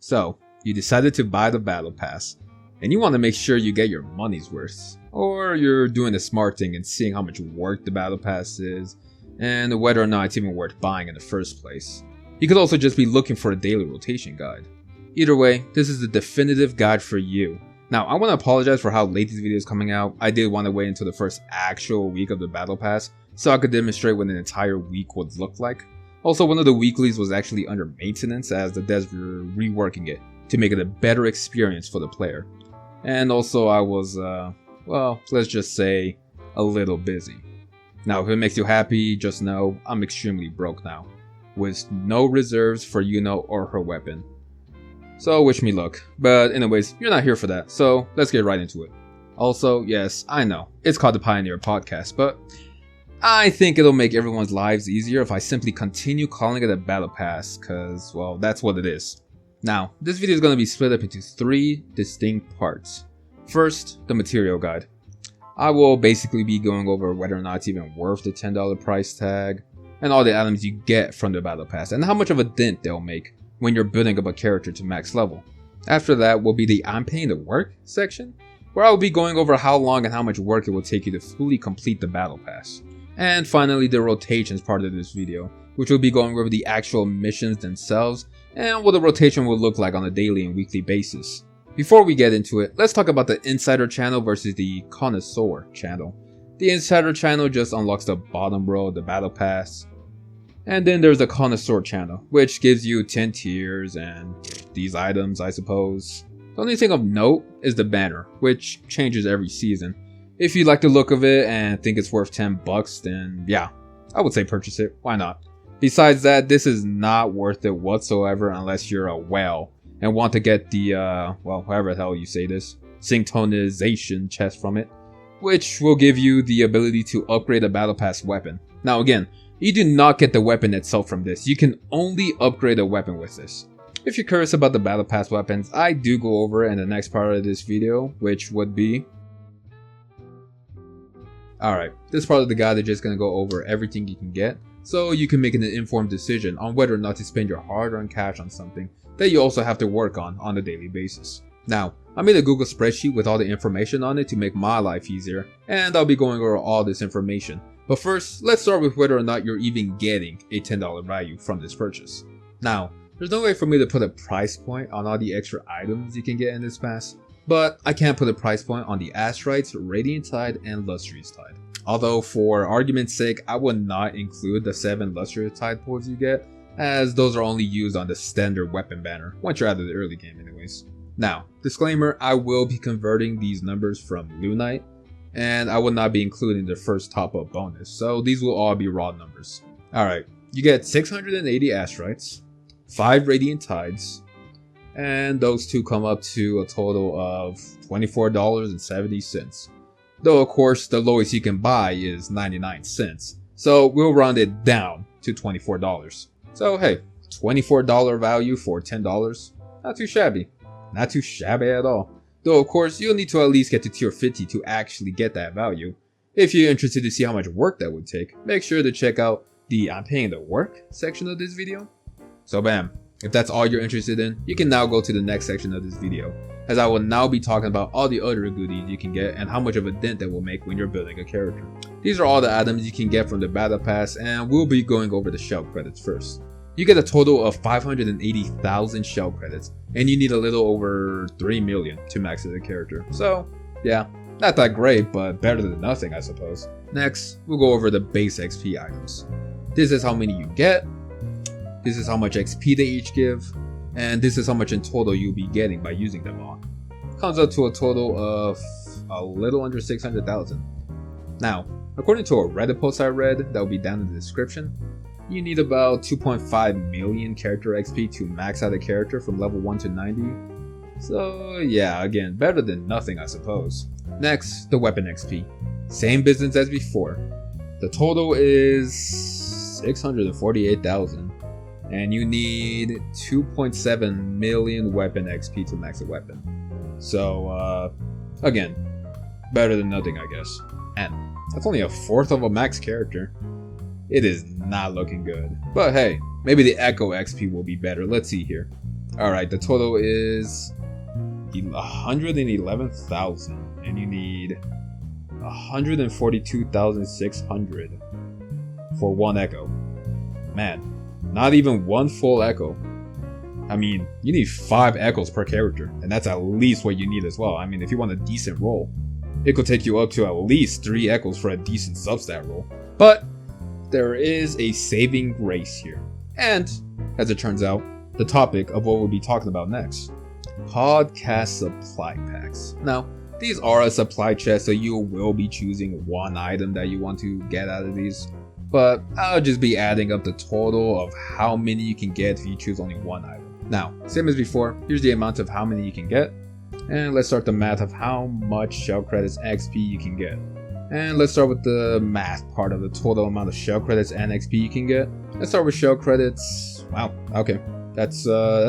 So, you decided to buy the battle pass, and you want to make sure you get your money's worth. Or you're doing the smart thing and seeing how much work the battle pass is, and whether or not it's even worth buying in the first place. You could also just be looking for a daily rotation guide. Either way, this is the definitive guide for you. Now, I want to apologize for how late this video is coming out. I did want to wait until the first actual week of the battle pass, so I could demonstrate what an entire week would look like. Also, one of the weeklies was actually under maintenance as the devs were reworking it to make it a better experience for the player. And also I was, well, let's just say, a little busy. Now, if it makes you happy, just know I'm extremely broke now, with no reserves for Yuno or her weapon. So wish me luck, but anyways, you're not here for that, so let's get right into it. Also, yes, I know, it's called the Pioneer Podcast, but I think it'll make everyone's lives easier if I simply continue calling it a battle pass, cause, well, that's what it is. Now, this video is going to be split up into 3 distinct parts. First, the material guide. I will basically be going over whether or not it's even worth the $10 price tag, and all the items you get from the battle pass, and how much of a dent they'll make when you're building up a character to max level. After that will be the I'm paying the work section, where I will be going over how long and how much work it will take you to fully complete the battle pass. And finally, the rotations part of this video, which will be going over the actual missions themselves and what the rotation will look like on a daily and weekly basis. Before we get into it, let's talk about the Insider channel versus the Connoisseur channel. The Insider channel just unlocks the bottom row of the battle pass. And then there's the Connoisseur channel, which gives you 10 tiers and these items, I suppose. The only thing of note is the banner, which changes every season. If you like the look of it and think it's worth $10, then yeah, I would say purchase it. Why not? Besides that, this is not worth it whatsoever unless you're a whale and want to get the, well, however the hell you say this, synchronization chest from it, which will give you the ability to upgrade a battle pass weapon. Now again, you do not get the weapon itself from this. You can only upgrade a weapon with this. If you're curious about the battle pass weapons, I do go over it in the next part of this video, which would be... Alright, this part of the guide is just going to go over everything you can get, so you can make an informed decision on whether or not to spend your hard-earned cash on something that you also have to work on a daily basis. Now, I made a Google spreadsheet with all the information on it to make my life easier, and I'll be going over all this information. But first, let's start with whether or not you're even getting a $10 value from this purchase. Now, there's no way for me to put a price point on all the extra items you can get in this pass, but I can put a price point on the Astrites, Radiant Tide, and Lustrous Tide. Although for argument's sake, I would not include the 7 Lustrous Tide pulls you get, as those are only used on the standard weapon banner, once you're out of the early game anyways. Now, disclaimer, I will be converting these numbers from Lunite, and I will not be including the first top-up bonus, so these will all be raw numbers. Alright, you get 680 Astrites, 5 Radiant Tides, and those two come up to a total of $24.70. Though of course the lowest you can buy is 99 cents, so we'll round it down to $24. So hey, $24 value for $10, not too shabby. Not too shabby at all. Though of course you'll need to at least get to tier 50 to actually get that value. If you're interested to see how much work that would take, make sure to check out the I'm paying the work section of this video. So bam, if that's all you're interested in, you can now go to the next section of this video, as I will now be talking about all the other goodies you can get and how much of a dent that will make when you're building a character. These are all the items you can get from the battle pass, and we'll be going over the shell credits first. You get a total of 580,000 shell credits, and you need a little over 3 million to max the character. So yeah, not that great, but better than nothing I suppose. Next, we'll go over the base XP items. This is how many you get, this is how much XP they each give, and this is how much in total you'll be getting by using them all. Comes up to a total of a little under 600,000. Now, according to a Reddit post I read that will be down in the description, you need about 2.5 million character XP to max out a character from level 1 to 90. So yeah, again, better than nothing I suppose. Next, the weapon XP. Same business as before. The total is 648,000. And you need 2.7 million weapon XP to max a weapon. So, again, better than nothing I guess. And that's only a fourth of a max character. It is not looking good. But hey, maybe the Echo XP will be better. Let's see here. Alright, the total is 111,000, and you need 142,600 for one echo. Man, not even one full echo. I mean, you need 5 echoes per character, and that's at least what you need as well. I mean, if you want a decent roll, it could take you up to at least 3 echoes for a decent substat roll. But there is a saving grace here. And, as it turns out, the topic of what we'll be talking about next. Podcast supply packs. Now, these are a supply chest, so you will be choosing one item that you want to get out of these. But I'll just be adding up the total of how many you can get if you choose only one item. Now, same as before, here's the amount of how many you can get. And let's start the math of how much shell credits XP you can get. And let's start with the math part of the total amount of shell credits and XP you can get. Let's start with shell credits. Wow, okay. That's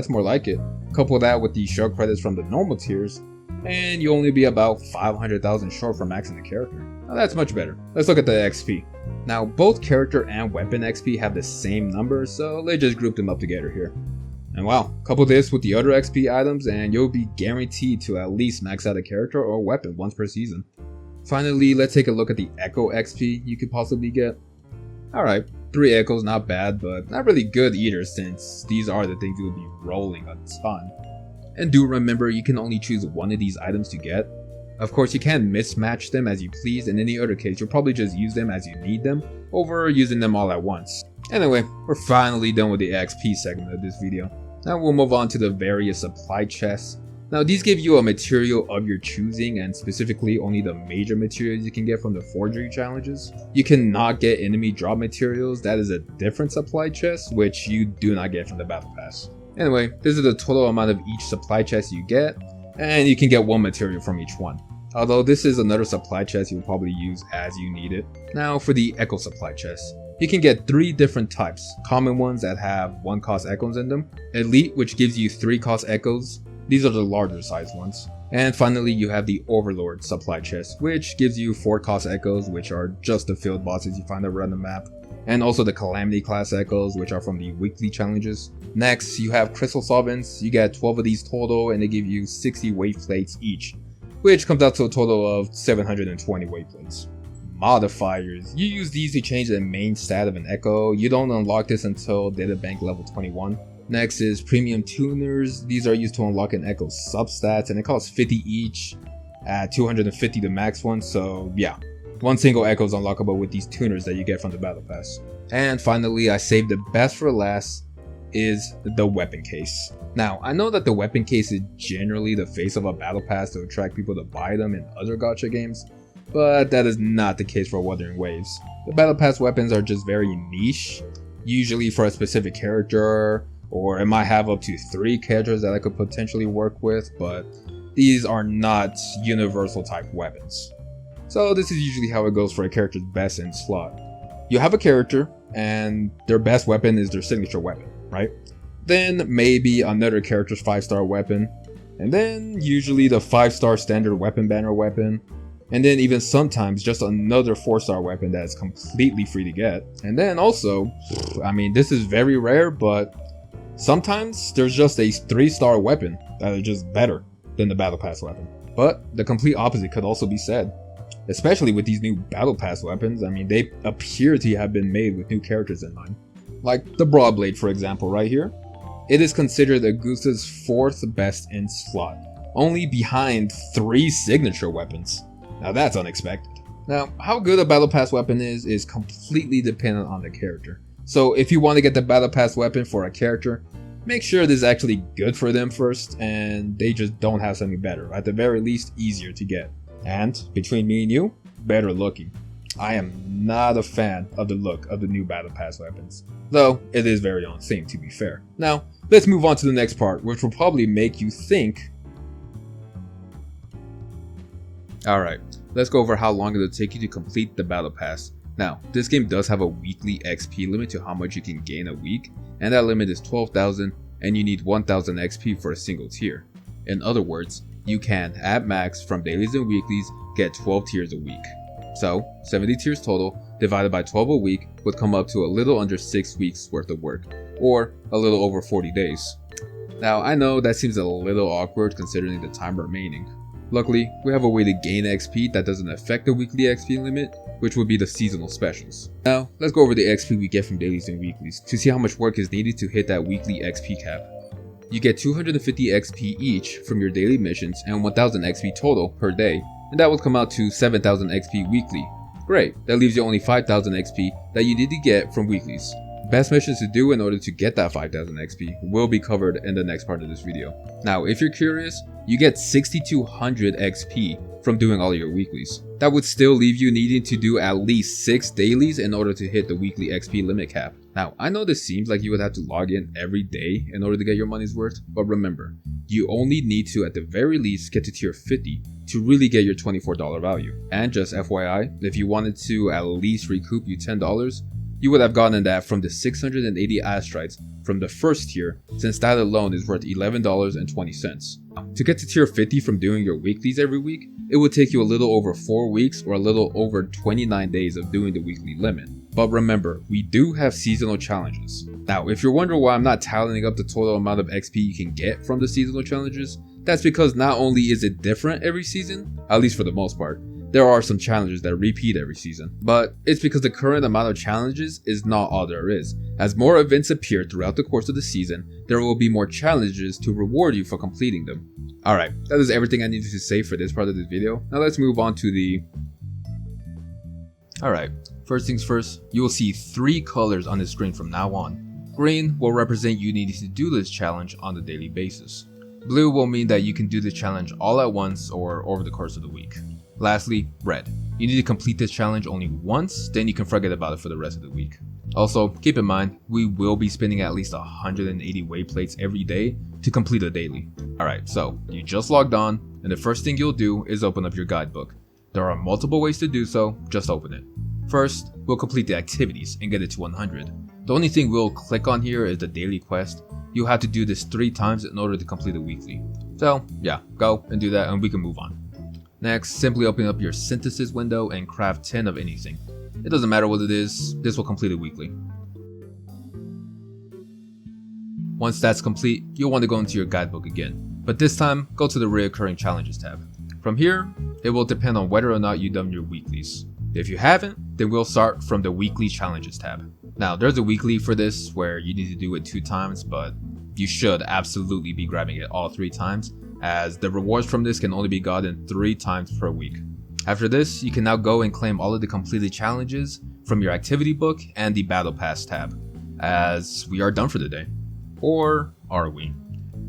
more like it. Couple that with the shell credits from the normal tiers, and you only be about 500,000 short from maxing the character. Now that's much better. Let's look at the XP. Now both character and weapon XP have the same number, so let's just group them up together here. And wow, couple this with the other XP items and you'll be guaranteed to at least max out a character or weapon once per season. Finally, let's take a look at the Echo XP you could possibly get. Alright, 3 echoes, not bad, but not really good either since these are the things you'll be rolling on spawn. And do remember, you can only choose one of these items to get. Of course, you can mismatch them as you please. In any other case, you'll probably just use them as you need them over using them all at once. Anyway, we're finally done with the XP segment of this video. Now we'll move on to the various supply chests. Now these give you a material of your choosing, and specifically only the major materials you can get from the forgery challenges. You cannot get enemy drop materials, that is a different supply chest which you do not get from the battle pass. Anyway, this is the total amount of each supply chest you get, and you can get 1 material from each one. Although this is another supply chest you'll probably use as you need it. Now for the Echo supply chest. You can get 3 different types. Common ones that have 1 cost echoes in them. Elite, which gives you 3 cost echoes. These are the larger size ones. And finally, you have the Overlord supply chest, which gives you 4 cost echoes, which are just the field bosses you find around the map. And also the Calamity class echoes, which are from the weekly challenges. Next, you have Crystal Solvents. You get 12 of these total, and they give you 60 weight plates each, which comes out to a total of 720 weight plates. Modifiers. You use these to change the main stat of an echo. You don't unlock this until Databank level 21. Next is Premium Tuners. These are used to unlock an echo's substats, and it costs 50 each at 250 the max one, so yeah. 1 single echo is unlockable with these tuners that you get from the battle pass. And finally, I saved the best for last, is the weapon case. Now, I know that the weapon case is generally the face of a battle pass to attract people to buy them in other gacha games, but that is not the case for Wuthering Waves. The battle pass weapons are just very niche, usually for a specific character, or it might have up to 3 characters that I could potentially work with, but these are not universal type weapons. So this is usually how it goes for a character's best in slot. You have a character, and their best weapon is their signature weapon, right? Then maybe another character's 5-star weapon, and then usually the 5-star standard weapon banner weapon, and then even sometimes just another 4-star weapon that is completely free to get. And then also, I mean, this is very rare, but sometimes there's just a 3-star weapon that is just better than the battle pass weapon. But the complete opposite could also be said, especially with these new battle pass weapons. I mean, they appear to have been made with new characters in mind. Like the Broadblade, for example, right here. It is considered Agusta's 4th best in slot, only behind 3 signature weapons. Now that's unexpected. Now, how good a battle pass weapon is completely dependent on the character. So if you want to get the battle pass weapon for a character, make sure it is actually good for them first, and they just don't have something better, at the very least easier to get. And between me and you, better looking. I am not a fan of the look of the new battle pass weapons, though it is very on theme, to be fair. Now, let's move on to the next part, which will probably make you think. Alright, let's go over how long it'll take you to complete the battle pass. Now, this game does have a weekly XP limit to how much you can gain a week, and that limit is 12,000, and you need 1,000 XP for a single tier. In other words, you can, at max, from dailies and weeklies, get 12 tiers a week. So, 70 tiers total, divided by 12 a week, would come up to a little under 6 weeks worth of work, or a little over 40 days. Now I know that seems a little awkward considering the time remaining. Luckily, we have a way to gain XP that doesn't affect the weekly XP limit, which would be the seasonal specials. Now, let's go over the XP we get from dailies and weeklies to see how much work is needed to hit that weekly XP cap. You get 250 XP each from your daily missions and 1000 XP total per day, and that would come out to 7000 XP weekly. Great, that leaves you only 5000 XP that you need to get from weeklies. Best missions to do in order to get that 5000 XP will be covered in the next part of this video. Now, if you're curious, you get 6200 XP from doing all of your weeklies. That would still leave you needing to do at least 6 dailies in order to hit the weekly XP limit cap. Now, I know this seems like you would have to log in every day in order to get your money's worth, but remember, you only need to at the very least get to tier 50 to really get your $24 value. And just FYI, if you wanted to at least recoup you $10, you would have gotten that from the 680 astrites from the first tier, since that alone is worth $11.20. To get to tier 50 from doing your weeklies every week, it would take you a little over 4 weeks or a little over 29 days of doing the weekly limit. But remember, we do have seasonal challenges. Now, if you're wondering why I'm not tallying up the total amount of XP you can get from the seasonal challenges, that's because not only is it different every season, at least for the most part, there are some challenges that repeat every season, but it's because the current amount of challenges is not all there is. As more events appear throughout the course of the season, there will be more challenges to reward you for completing them. Alright, that is everything I needed to say for this part of this video. Now let's move on to the... Alright, first things first, you will see 3 colors on the screen from now on. Green will represent you needing to do this challenge on a daily basis. Blue will mean that you can do the challenge all at once or over the course of the week. Lastly, red. You need to complete this challenge only once, then you can forget about it for the rest of the week. Also, keep in mind, we will be spinning at least 180 weight plates every day to complete a daily. Alright, so you just logged on, and the first thing you'll do is open up your guidebook. There are multiple ways to do so, just open it. First, we'll complete the activities and get it to 100. The only thing we'll click on here is the daily quest. You'll have to do this 3 times in order to complete a weekly. So yeah, go and do that and we can move on. Next, simply open up your synthesis window and craft 10 of anything. It doesn't matter what it is, this will complete it weekly. Once that's complete, you'll want to go into your guidebook again, but this time, go to the reoccurring challenges tab. From here, it will depend on whether or not you've done your weeklies. If you haven't, then we'll start from the weekly challenges tab. Now, there's a weekly for this where you need to do it 2 times, but you should absolutely be grabbing it all 3 times, as the rewards from this can only be gotten 3 times per week. After this, you can now go and claim all of the completed challenges from your activity book and the battle pass tab, as we are done for the day. Or are we?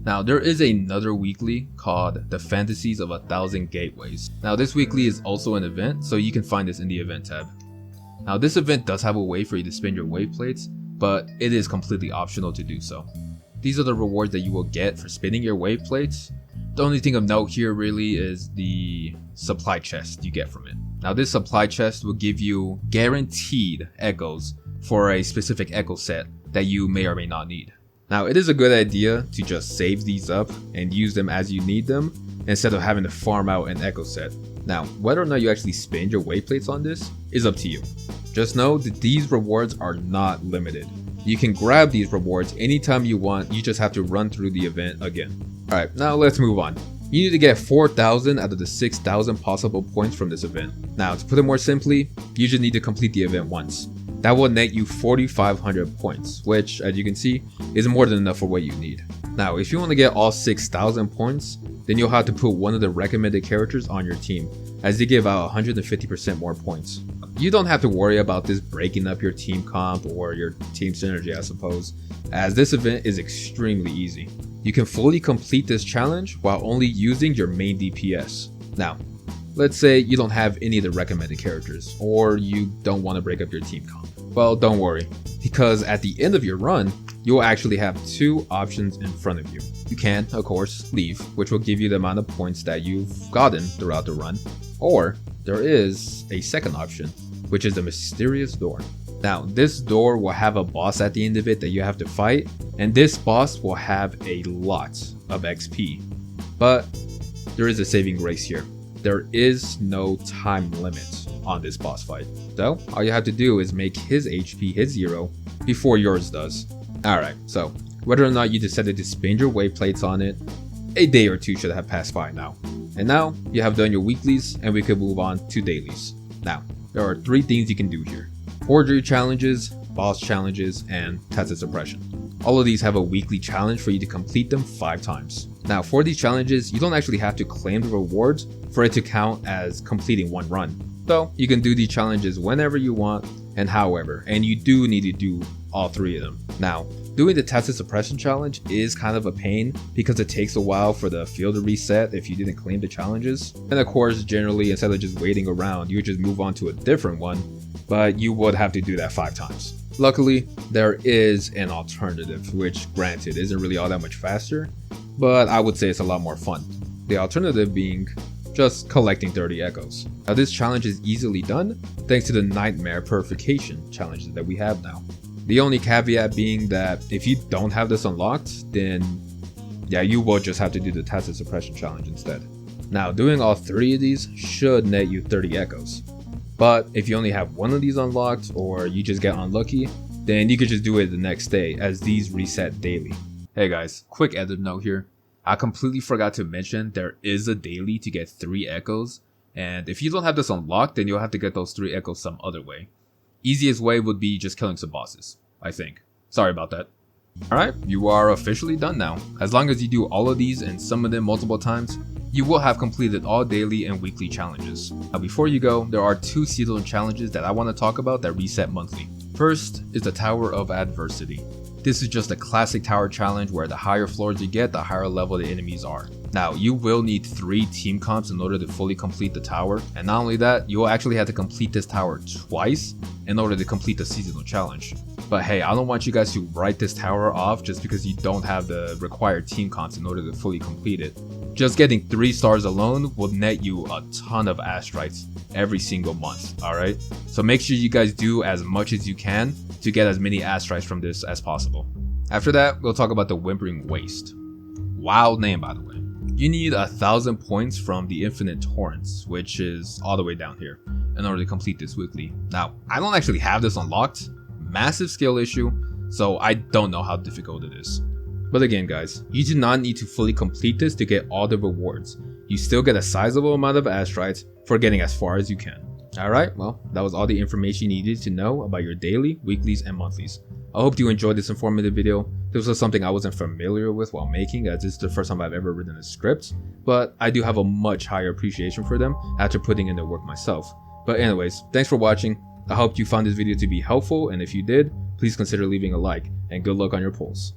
Now, there is another weekly called the Fantasies of 1000 Gateways. Now, this weekly is also an event, so you can find this in the event tab. Now, this event does have a way for you to spin your wave plates, but it is completely optional to do so. These are the rewards that you will get for spinning your wave plates. The only thing of note here really is the supply chest you get from it. Now, this supply chest will give you guaranteed echoes for a specific echo set that you may or may not need. Now, it is a good idea to just save these up and use them as you need them instead of having to farm out an echo set. Now, whether or not you actually spin your wave plates on this is up to you. Just know that these rewards are not limited. You can grab these rewards anytime you want, you just have to run through the event again. Alright, now let's move on. You need to get 4,000 out of the 6,000 possible points from this event. Now, to put it more simply, you just need to complete the event once. That will net you 4,500 points, which, as you can see, is more than enough for what you need. Now, if you want to get all 6,000 points, then you'll have to put one of the recommended characters on your team, as they give out 150% more points. You don't have to worry about this breaking up your team comp or your team synergy, I suppose, as this event is extremely easy. You can fully complete this challenge while only using your main DPS. Now, let's say you don't have any of the recommended characters, or you don't want to break up your team comp. Well, don't worry, because at the end of your run, you'll actually have 2 options in front of you. You can, of course, leave, which will give you the amount of points that you've gotten throughout the run, or there is a second option, which is the mysterious door. Now, this door will have a boss at the end of it that you have to fight, and this boss will have a lot of XP. But there is a saving grace here. There is no time limit on this boss fight. So, all you have to do is make his HP hit 0 before yours does. Alright, so Whether or not you decided to spin your weight plates on it, a day or two should have passed by now. And now, you have done your weeklies and we could move on to dailies. Now, there are 3 things you can do here: forgery challenges, boss challenges, and tacit suppression. All of these have a weekly challenge for you to complete them 5 times. Now, for these challenges, you don't actually have to claim the rewards for it to count as completing one run. So, you can do these challenges whenever you want and however, and you do need to do all 3 of them. Now, doing the tacit suppression challenge is kind of a pain because it takes a while for the field to reset if you didn't claim the challenges. And of course, generally, instead of just waiting around, you would just move on to a different one, but you would have to do that 5 times. Luckily, there is an alternative, which granted isn't really all that much faster, but I would say it's a lot more fun. The alternative being just collecting 30 echoes. Now this challenge is easily done thanks to the nightmare purification challenges that we have now. The only caveat being that if you don't have this unlocked, then yeah, you will just have to do the tacit suppression challenge instead. Now doing all 3 of these should net you 30 echoes. But if you only have one of these unlocked or you just get unlucky, then you could just do it the next day as these reset daily. Hey guys, quick edit note here. I completely forgot to mention there is a daily to get 3 echoes, and if you don't have this unlocked, then you'll have to get those 3 echoes some other way. Easiest way would be just killing some bosses, I think. Sorry about that. Alright, you are officially done now. As long as you do all of these and some of them multiple times, you will have completed all daily and weekly challenges. Now before you go, there are 2 seasonal challenges that I want to talk about that reset monthly. First is the Tower of Adversity. This is just a classic tower challenge where the higher floors you get, the higher level the enemies are. Now, you will need 3 team comps in order to fully complete the tower, and not only that, you will actually have to complete this tower twice in order to complete the seasonal challenge. But hey, I don't want you guys to write this tower off just because you don't have the required team comps in order to fully complete it. Just getting 3 stars alone will net you a ton of astrites every single month, alright? So make sure you guys do as much as you can to get as many astrites from this as possible. After that, we'll talk about the Whimpering Waste. Wild name, by the way. You need 1,000 points from the Infinite Torrents, which is all the way down here, in order to complete this weekly. Now, I don't actually have this unlocked. Massive skill issue, so I don't know how difficult it is. But again guys, you do not need to fully complete this to get all the rewards. You still get a sizable amount of astrites for getting as far as you can. Alright, well, that was all the information you needed to know about your daily, weeklies, and monthlies. I hope you enjoyed this informative video. This was something I wasn't familiar with while making, as this is the first time I've ever written a script, but I do have a much higher appreciation for them after putting in the work myself. But anyways, thanks for watching. I hope you found this video to be helpful, and if you did, please consider leaving a like, and good luck on your polls.